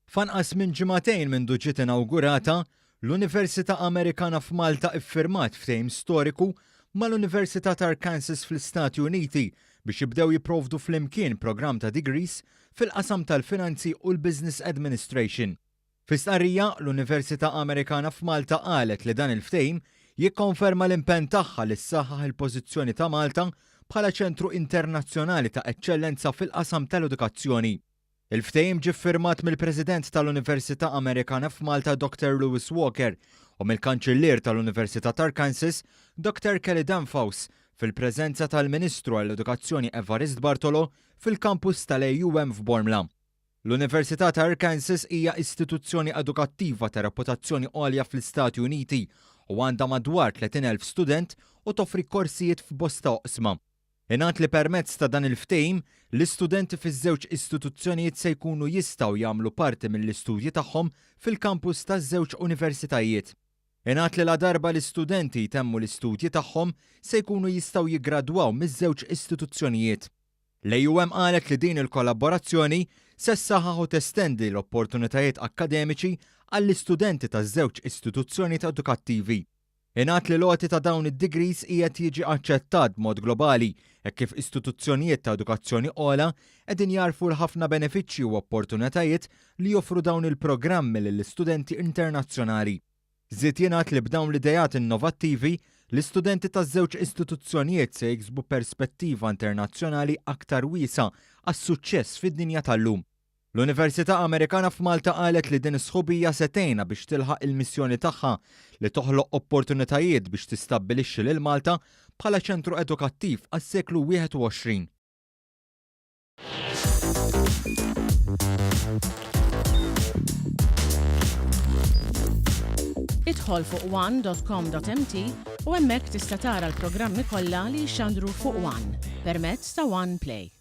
F'anqas minn ġimagħtejn mindu ġiet inawgurata, l-Università Amerikana f'Malta iffirmat ftehim storiku mal-Università ta' Arkansas fl-Istati Uniti biex jibdew jipprovdu flimkien programm ta' degrees fil-qasam tal-finanzi u l-Business Administration. Fis-stqarrija, l-Università Amerikana f'Malta qalet li dan il-ftehim jikkonferma l-impenn tagħha li ssaħħaħ il-pożizzjoni ta' Malta bħala ċentru internazzjonali ta' eċċellenza fil-qasam tal-edukazzjoni. Il-ftehim ġie ffirmat mill-President tal-Università Amerikana f'Malta Dr. Lewis Walker u mill-Kanċellier tal-Università ta' Arkansas Dr. Kelly Danfoss fil-preżenza tal-Ministru għall-Edukazzjoni Evarist Bartolo fil-kampus tal-AUM f'Bormla. L-Università ta' Arkansas hija istituzzjoni edukattiva ta' reputazzjoni għolja fl-Istati Uniti u għandha madwar 30,000 student u toffri korsijiet f'bosta oqsma. Ingħad li permezz ta' dan il-ftehim, l-istudenti fiż-żewġ istituzzjonijiet se jkunu jistgħu jagħmlu parti mill-istudji tagħhom fil-kampus taż-żewġ universitajiet. Ingħad li la darba l-istudenti jtemmu l-istudji tagħhom se jkunu jistgħu jiggradwaw miż-żewġ istituzzjonijiet. L-AUM qalet li din il-kollaborazzjoni se ssaħħaħ u testendi l-opportunitajiet akkademiċi għall-istudenti taż-żewġ istituzzjonijiet edukattivi. Ingħad li l-għoti ta' dawn id-degrees qiegħed jiġi aċċettat b'mod globali hekk kif istituzzjonijiet ta' edukazzjoni ogħla qegħdin jarfu l-ħafna benefiċċji u opportunitajiet li joffru dawn il-programmi lill-istudenti internazzjonali. Żied jingħad li b'dawn l-idejat innovattivi l-istudenti taż-żewġ istituzzjonijiet se jiksbu perspettiva internazzjonali aktar wiesa' għas-suċċess fid-dinja tal-lum. L-Università Amerikana f'Malta qalet li din is-sħubija se tgħinha biex tilħaq il-missjoni tagħha li toħloq opportunitajiet biex tistabbilixxi lil Malta bħala ċentru edukattiv għas-seklu 21. Idħol fuq one.com.mt u hemmhekk tista' tara l-programmi kollha li jxandru fuq One permezz ta' One Play.